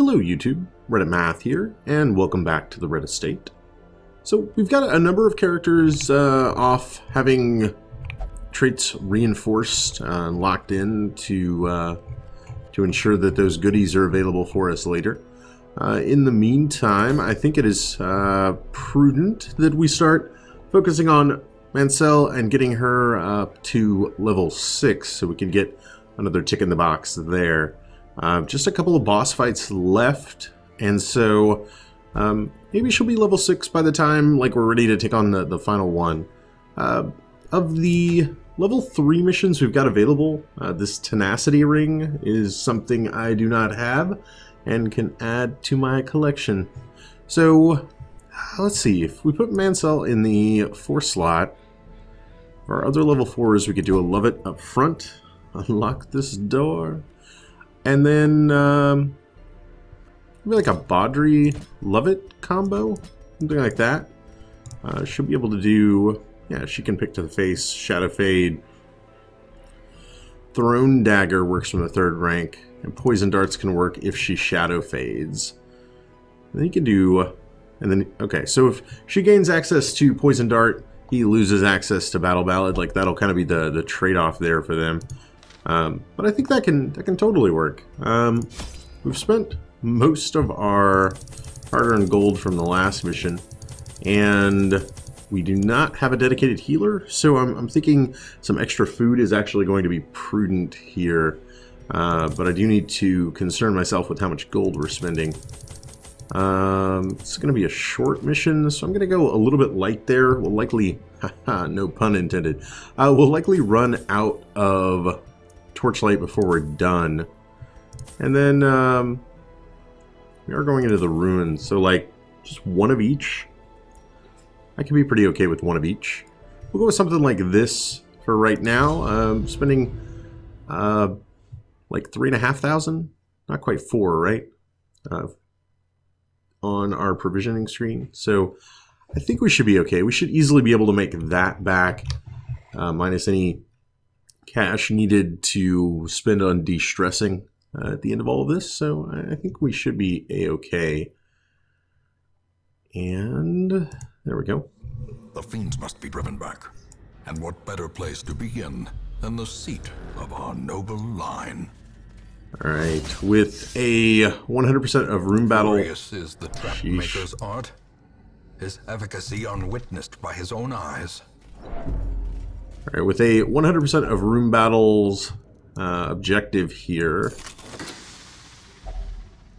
Hello YouTube, Reddit Math here, and welcome back to the Red Estate. So we've got a number of characters off having traits reinforced and locked in to ensure that those goodies are available for us later. In the meantime, I think it is prudent that we start focusing on Mansell and getting her up to level 6 so we can get another tick in the box there. Just a couple of boss fights left, and so maybe she'll be level 6 by the time we're ready to take on the final one. Of the level 3 missions we've got available, this tenacity ring is something I do not have and can add to my collection. So let's see, if we put Mansell in the 4 slot, for our other level 4s we could do a love it up front, unlock this door, and then maybe like a Baudry love it combo, something like that. She'll be able to do, yeah, she can pick to the face, shadow fade. Thrown dagger works from the 3rd rank, and poison darts can work if she shadow fades. And then you can do, and then, okay, so if she gains access to poison dart, he loses access to battle ballad. Like, that'll kind of be the trade-off there for them. But I think that can totally work. We've spent most of our hard-earned gold from the last mission, and we do not have a dedicated healer, so I'm thinking some extra food is actually going to be prudent here. But I do need to concern myself with how much gold we're spending. It's going to be a short mission, so I'm going to go a little bit light there. We'll likely, no pun intended, we'll likely run out of torchlight before we're done. And then we are going into the ruins, so just one of each. I can be pretty okay with one of each. We'll go with something like this for right now. Spending like 3,500, not quite 4, right? On our provisioning screen. So I think we should be okay. We should easily be able to make that back, minus any cash needed to spend on de-stressing at the end of all of this. So I think we should be a-okay. And there we go. The fiends must be driven back. And what better place to begin than the seat of our noble line? Alright, with a 100% of room battle. Glorious is the trap maker's art, his efficacy unwitnessed by his own eyes. Alright, with a 100% of room battles objective here.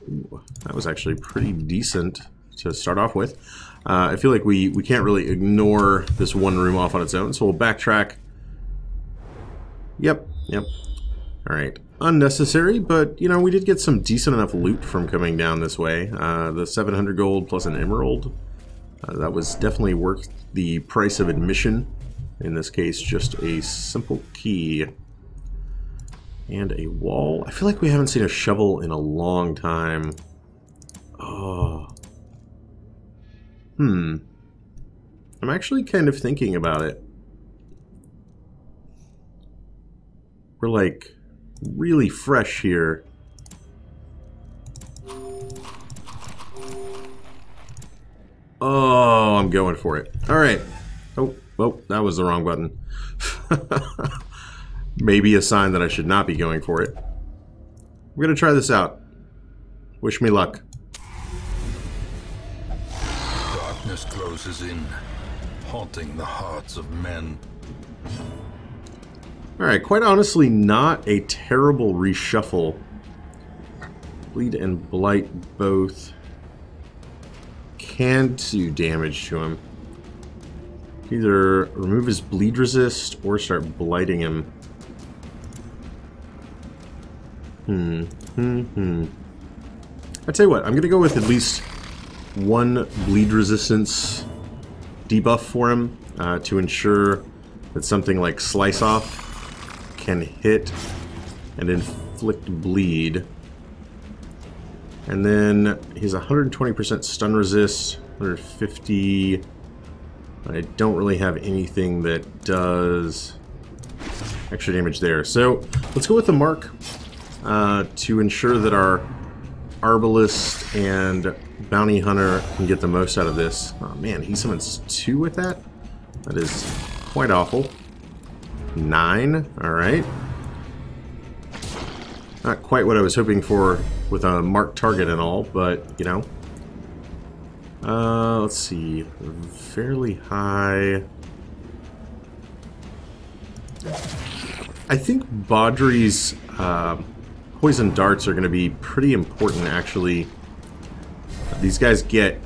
Ooh, that was actually pretty decent to start off with. I feel like we can't really ignore this one room off on its own, so we'll backtrack. Yep. Alright. Unnecessary, but, you know, we did get some decent enough loot from coming down this way. The 700 gold plus an emerald. That was definitely worth the price of admission. In this case, just a simple key. And a wall. I feel like we haven't seen a shovel in a long time. Oh. I'm actually kind of thinking about it. We're like really fresh here. Oh, I'm going for it. Alright. Oh, that was the wrong button. Maybe a sign that I should not be going for it. We're gonna try this out. Wish me luck. Darkness closes in, haunting the hearts of men. Alright, quite honestly, not a terrible reshuffle. Bleed and Blight both can do damage to him. Either remove his bleed resist or start blighting him. I tell you what, I'm gonna go with at least one bleed resistance debuff for him to ensure that something like Slice Off can hit and inflict bleed. And then he's 120% stun resist, 150. I don't really have anything that does extra damage there. So let's go with the mark to ensure that our Arbalist and Bounty Hunter can get the most out of this. Oh man, he summons 2 with that? That is quite awful. 9, alright. Not quite what I was hoping for with a marked target and all, but, you know. Let's see. Fairly high. I think Baudry's poison darts are going to be pretty important, actually. These guys get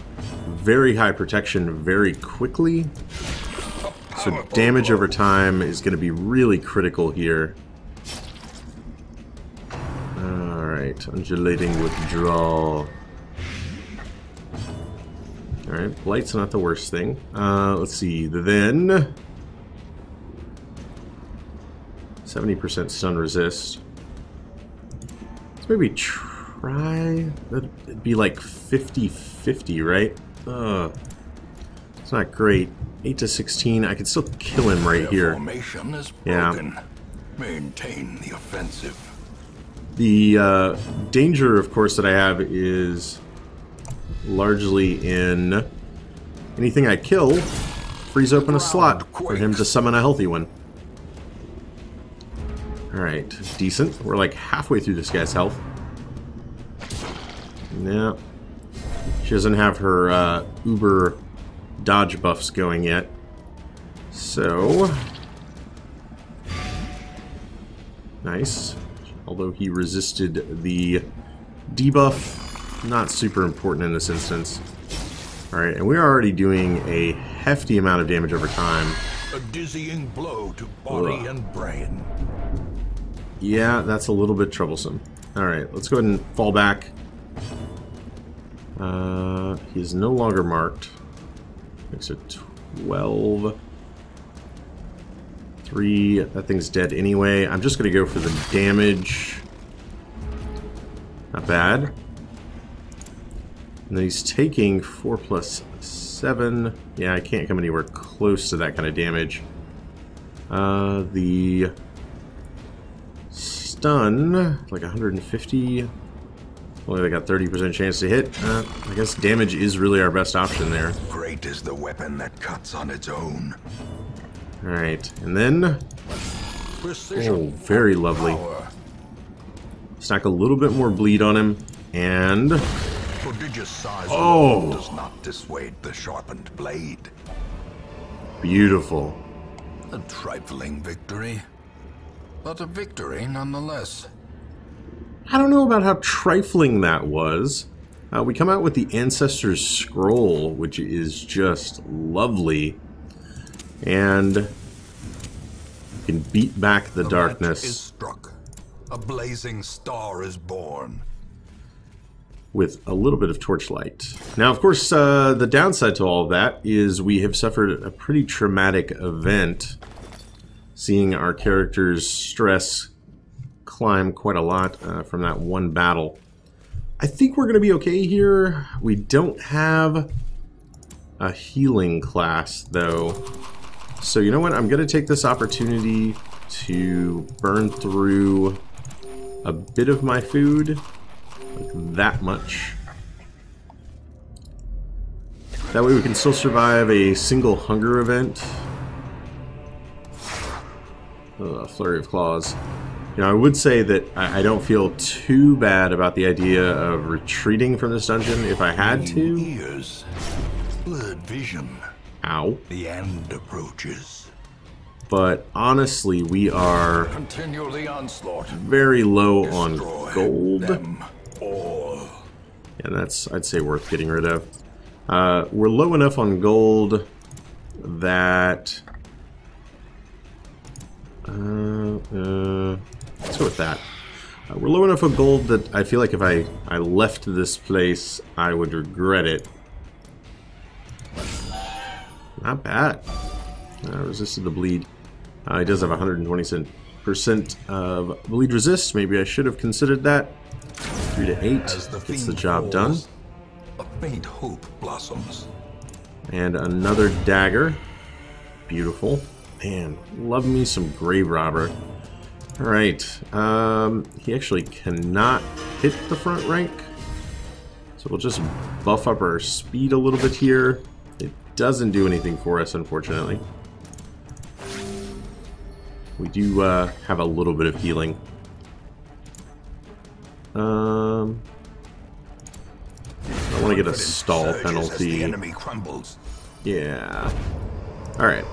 very high protection very quickly. So damage over time is going to be really critical here. Alright, undulating withdrawal. Alright, Blight's not the worst thing. Let's see, then 70% stun resist. Let's maybe try, that'd be like 50-50, right? It's not great. 8 to 16, I could still kill him right here. Formation is broken. Maintain the offensive. The danger, of course, that I have is largely in anything I kill frees open a slot for him to summon a healthy one. Alright, decent. We're like halfway through this guy's health. Yeah. She doesn't have her uber dodge buffs going yet. So nice. Although he resisted the debuff, not super important in this instance. Alright, and we're already doing a hefty amount of damage over time. A dizzying blow to body and brain. Yeah, that's a little bit troublesome. Alright, let's go ahead and fall back. He is no longer marked. Makes it 12. 3. That thing's dead anyway. I'm just going to go for the damage. Not bad. And then he's taking 4 plus 7. Yeah, I can't come anywhere close to that kind of damage. The stun, like 150. Only they got 30% chance to hit. I guess damage is really our best option there. Great is the weapon that cuts on its own. Alright, and then... Precision, oh, very lovely. power. Stack a little bit more bleed on him, and... Prodigious size oh! does not dissuade the sharpened blade. Beautiful. A trifling victory, but a victory nonetheless. I don't know about how trifling that was. We come out with the Ancestor's Scroll, which is just lovely. And you can beat back the darkness. Match is struck. A blazing star is born. With a little bit of torchlight. Now, of course, the downside to all of that is we have suffered a pretty traumatic event. Seeing our character's stress climb quite a lot from that one battle. I think we're going to be okay here. We don't have a healing class, though. So you know what? I'm going to take this opportunity to burn through a bit of my food. Like that much. That way we can still survive a single hunger event. Flurry of Claws. You know, I would say that I don't feel too bad about the idea of retreating from this dungeon if I had to. Ears, blurred vision. Ow. The end approaches. But honestly, we are Continue the onslaught. very low on Destroy gold. them all. And that's, I'd say, worth getting rid of. We're low enough on gold that... let's go with that. We're low enough on gold that I feel like if I left this place, I would regret it. Not bad. Resisted the bleed. He does have 120% of bleed resist. Maybe I should have considered that. 3 to 8 gets the job done. A faint hope blossoms. And another dagger. Beautiful. Man, love me some Grave Robber. Alright, he actually cannot hit the front rank. So we'll just buff up our speed a little bit here. It doesn't do anything for us, unfortunately. We do have a little bit of healing. I want to get a stall penalty. The enemy crumbles. Yeah. Alright.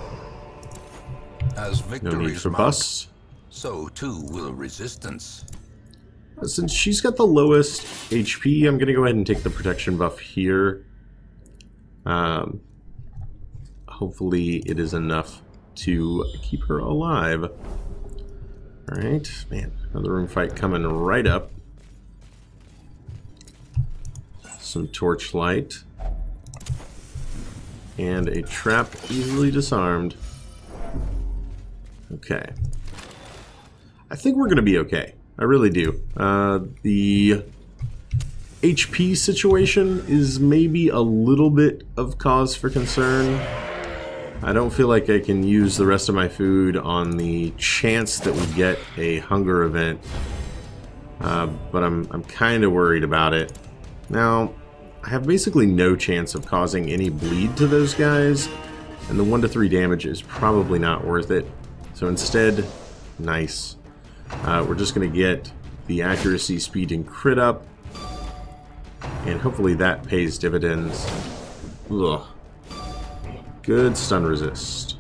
As No need for busts. So too will resistance. Since she's got the lowest HP, I'm going to go ahead and take the protection buff here. Hopefully it is enough to keep her alive. Alright, man, another room fight coming right up. Some torchlight. And a trap easily disarmed. Okay. I think we're going to be okay. I really do. The HP situation is maybe a little bit of cause for concern. I don't feel like I can use the rest of my food on the chance that we get a hunger event. But I'm kind of worried about it. Now, I have basically no chance of causing any bleed to those guys, and the 1 to 3 damage is probably not worth it. So instead, nice. We're just going to get the accuracy, speed, and crit up. And hopefully that pays dividends. Ugh. Good stun resist.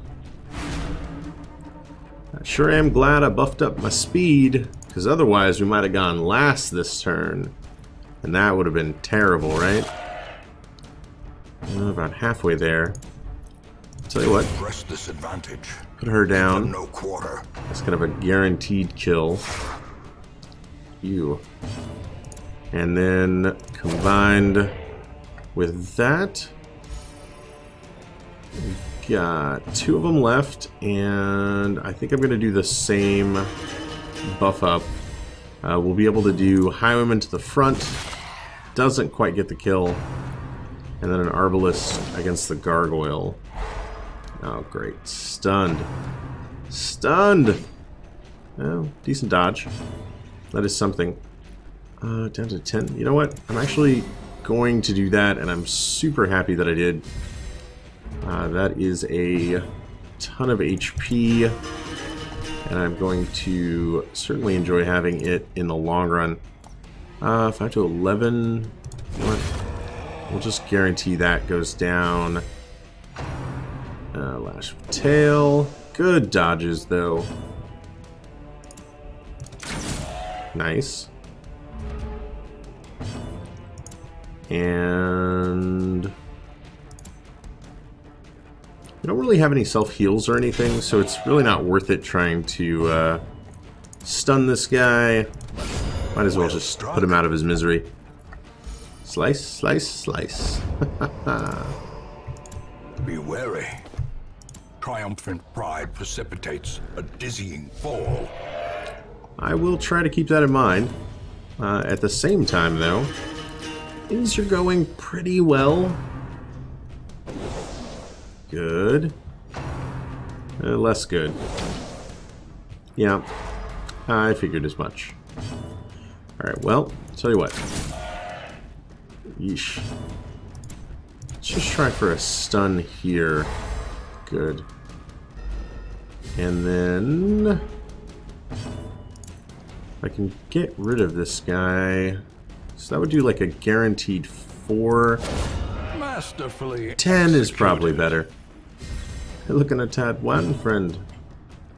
I sure am glad I buffed up my speed, because otherwise we might have gone last this turn. And that would have been terrible, right? About halfway there. Tell you what. Press disadvantage. Put her down. No quarter. That's kind of a guaranteed kill. You. And then combined with that, we've got 2 of them left, and I think I'm going to do the same buff up. We'll be able to do Highwayman to the front. Doesn't quite get the kill. And then an Arbalest against the Gargoyle. Oh, great. Stunned. Stunned! Oh, decent dodge. That is something. Down to 10. You know what? I'm actually going to do that, and I'm super happy that I did. That is a ton of HP, and I'm going to certainly enjoy having it in the long run. 5 to 11. You know what? We'll just guarantee that goes down. Lash of tail. Good dodges, though. Nice. And we don't really have any self-heals or anything, so it's really not worth it trying to stun this guy. Might as well just put him out of his misery. Slice, slice, slice. Be wary. Triumphant pride precipitates a dizzying fall. I will try to keep that in mind. At the same time, though, things are going pretty well. Good. Less good. Yeah, I figured as much. Alright, well, tell you what. Yeesh. Let's just try for a stun here. Good. And then I can get rid of this guy. So that would do like a guaranteed 4. Masterfully 10 is probably better. You're looking a tad one, friend.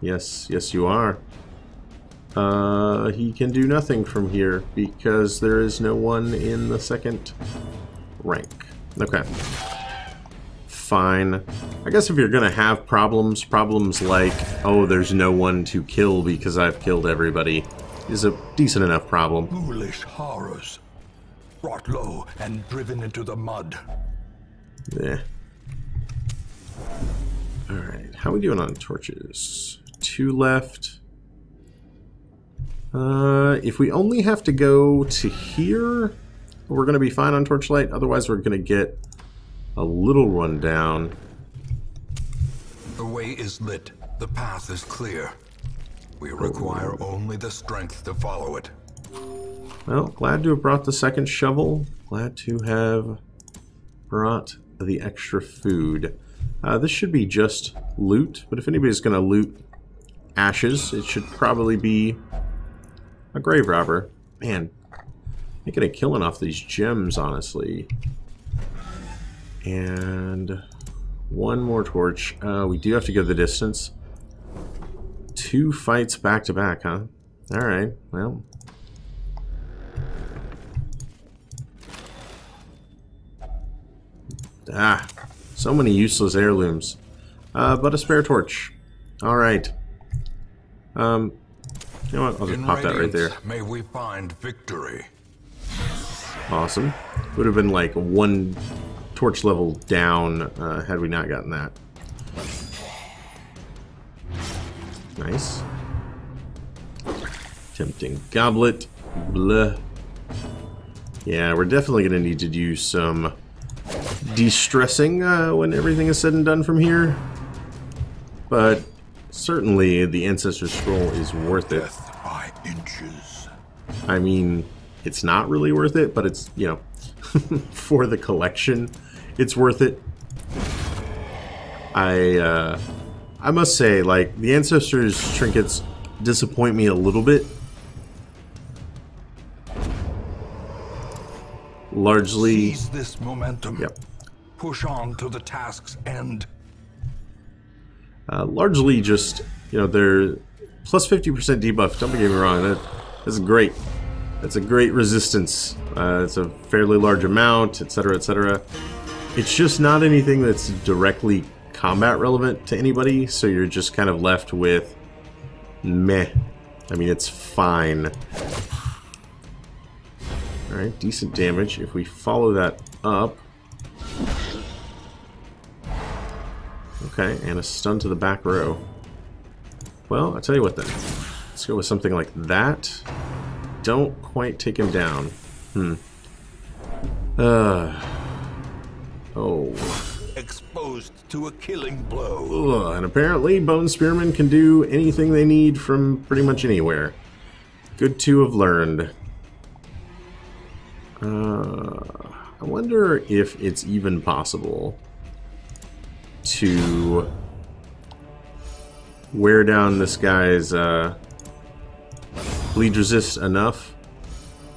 Yes, yes you are. He can do nothing from here because there is no one in the second rank. Okay. Fine. I guess if you're gonna have problems like, oh, there's no one to kill because I've killed everybody, is a decent enough problem. Foolish horrors. Brought low and driven into the mud. Yeah. Alright, how are we doing on torches? 2 left. If we only have to go to here, we're going to be fine on torchlight. Otherwise, we're going to get a little run down. The way is lit. The path is clear. We require only the strength to follow it. Well, glad to have brought the second shovel. Glad to have brought the extra food. This should be just loot, but if anybody's going to loot ashes, it should probably be a grave robber. Man, making a killing off these gems, honestly. And one more torch. We do have to go the distance. 2 fights back to back, huh? Alright, well. Ah, so many useless heirlooms. But a spare torch. Alright. You know what? I'll just pop that right there. May we find victory. Awesome. Would have been like 1 torch level down had we not gotten that. Nice. Tempting goblet. Blah. Yeah, we're definitely going to need to do some de-stressing when everything is said and done from here. But certainly the Ancestor Scroll is worth it. Death by inches. I mean, it's not really worth it, but it's, you know, for the collection, it's worth it. I must say, like, the Ancestors trinkets disappoint me a little bit. Largely... Seize this momentum. Yep. Push on to the task's end. Largely just, you know, they're plus 50% debuff. Don't get me wrong, that's great. That's a great resistance. It's a fairly large amount, etc., etc. It's just not anything that's directly combat relevant to anybody, so you're just kind of left with meh. I mean, it's fine. Alright, decent damage. If we follow that up... Okay, and a stun to the back row. Well, I'll tell you what then. Let's go with something like that. Don't quite take him down. Oh. Exposed to a killing blow. And apparently Bone Spearmen can do anything they need from pretty much anywhere. Good to have learned. I wonder if it's even possible to wear down this guy's bleed resist enough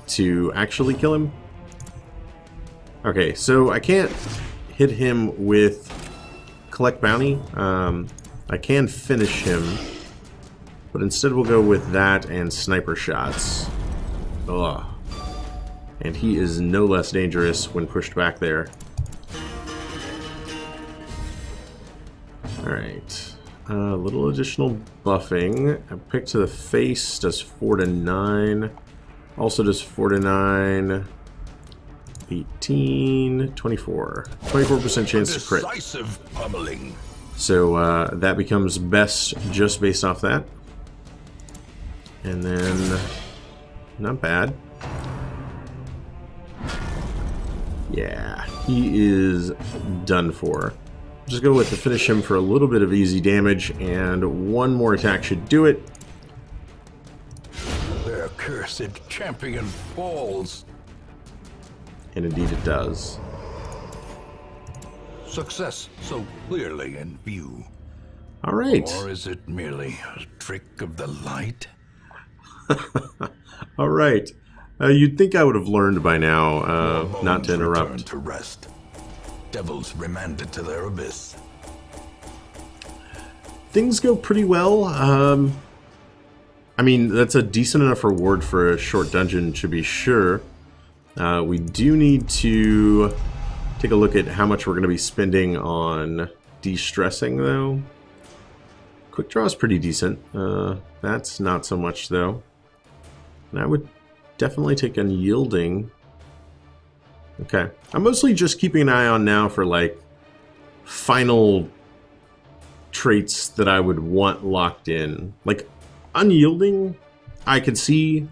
to actually kill him. Okay, so I can't hit him with collect bounty. I can finish him, but instead we'll go with that and sniper shots. Ugh. And he is no less dangerous when pushed back there. Alright. A little additional buffing. A pick to the face does 4 to 9. Also does 4 to 9. 18, 24. 24% chance to crit. Decisive pummeling. So that becomes best just based off that. And then, not bad. Yeah, he is done for. Just go with the finish him for a little bit of easy damage, and one more attack should do it. Their cursed champion falls. And indeed it does. Success so clearly in view. All right. Or is it merely a trick of the light? All right. You'd think I would have learned by now not to interrupt. Return to rest. Devils remanded to their abyss. Things go pretty well. I mean, that's a decent enough reward for a short dungeon, to be sure. We do need to take a look at how much we're going to be spending on de-stressing, though. Quick draw is pretty decent. That's not so much, though. And I would definitely take unyielding. Okay. I'm mostly just keeping an eye on now for, like, final traits that I would want locked in. Like, unyielding, I could see.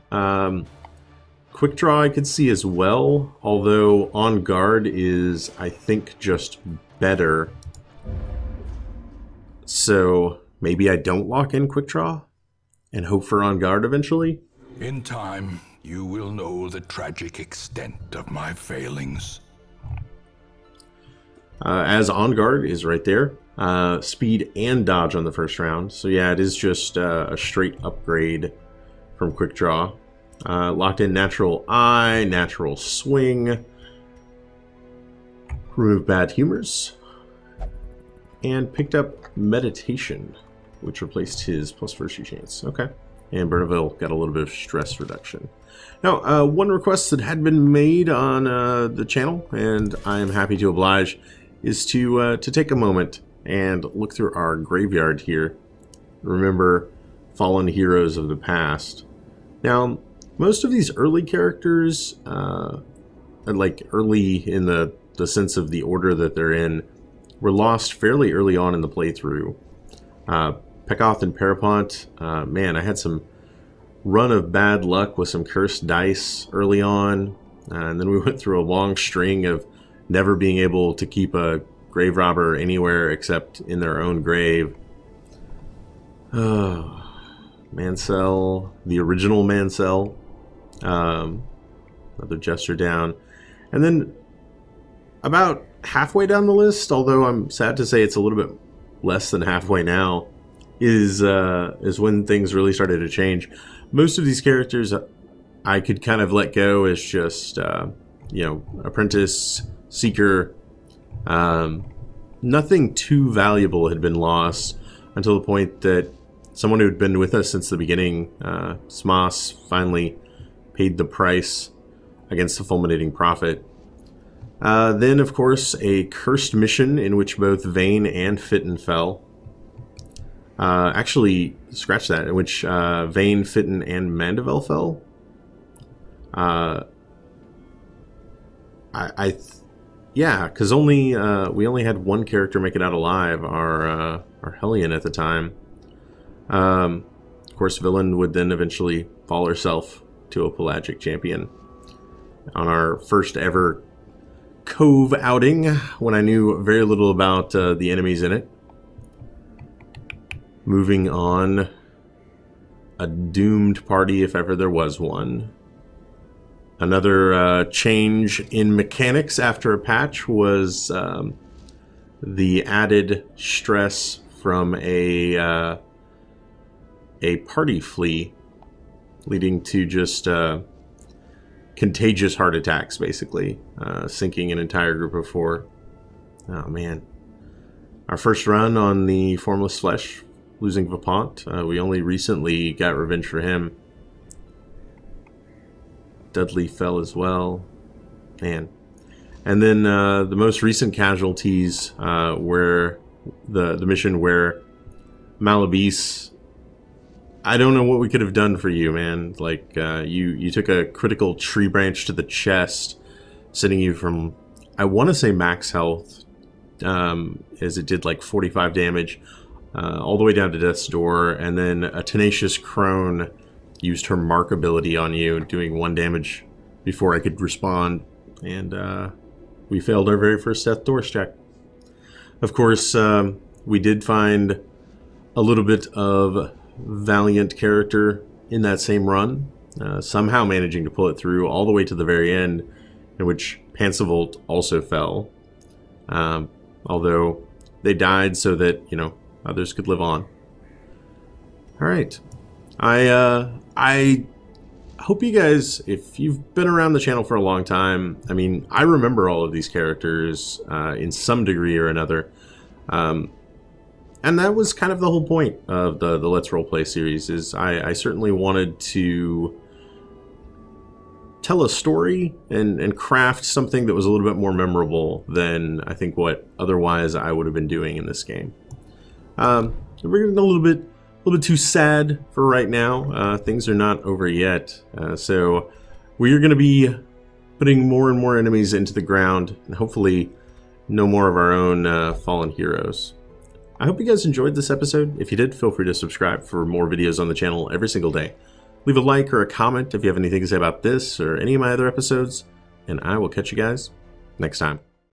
Quick draw, I could see as well. Although, on guard is, I think, just better. So, maybe I don't lock in quick draw and hope for on guard eventually. In time, you will know the tragic extent of my failings. As on guard is right there. Speed and dodge on the first round. So yeah, it is just a straight upgrade from quick draw. Locked in natural eye, natural swing. Remove bad humors. And picked up meditation, which replaced his plus virtue chance. Okay. And Bernaville got a little bit of stress reduction. Now, one request that had been made on the channel, and I am happy to oblige, is to take a moment and look through our graveyard here. Remember fallen heroes of the past. Now, most of these early characters, like early in the sense of the order that they're in, were lost fairly early on in the playthrough. Pekoth and Parapont, man, I had some run of bad luck with some cursed dice early on, and then we went through a long string of never being able to keep a grave robber anywhere except in their own grave. Mansell, the original Mansell, another Jester down, and then about halfway down the list, although I'm sad to say it's a little bit less than halfway now, is when things really started to change. Most of these characters I could kind of let go as just, you know, apprentice, seeker. Nothing too valuable had been lost until the point that someone who had been with us since the beginning, Smas, finally paid the price against the fulminating prophet. Then, of course, a cursed mission in which both Vayne and Fitton fell. Actually, scratch that, in which Vayne, Fitton, and Mandeville fell. Yeah, because we only had one character make it out alive, our Hellion at the time. Of course, Villain would then eventually fall herself to a pelagic champion on our first ever Cove outing, when I knew very little about the enemies in it. Moving on, a doomed party if ever there was one. Another change in mechanics after a patch was the added stress from a party flea, leading to just contagious heart attacks, basically, sinking an entire group of 4. Oh man. Our first run on the Formless Flesh, losing Vapont. We only recently got revenge for him. Dudley fell as well. Man. And then the most recent casualties were the mission where Malabis, I don't know what we could have done for you, man. Like, you took a critical tree branch to the chest, sending you from, I want to say max health, as it did like 45 damage, all the way down to death's door, and then a tenacious crone used her mark ability on you, doing 1 damage before I could respond, and we failed our very first death doors check. Of course, we did find a little bit of valiant character in that same run, somehow managing to pull it through all the way to the very end, in which Pansevolt also fell, although they died so that, you know, others could live on. Alright, I hope you guys, if you've been around the channel for a long time, I mean, I remember all of these characters in some degree or another. And that was kind of the whole point of the Let's Roleplay series, is I certainly wanted to tell a story and craft something that was a little bit more memorable than I think what otherwise I would have been doing in this game. We're getting a little bit too sad for right now. Things are not over yet. So we're going to be putting more and more enemies into the ground, and hopefully no more of our own fallen heroes. I hope you guys enjoyed this episode. If you did, feel free to subscribe for more videos on the channel every single day. Leave a like or a comment if you have anything to say about this or any of my other episodes, and I will catch you guys next time.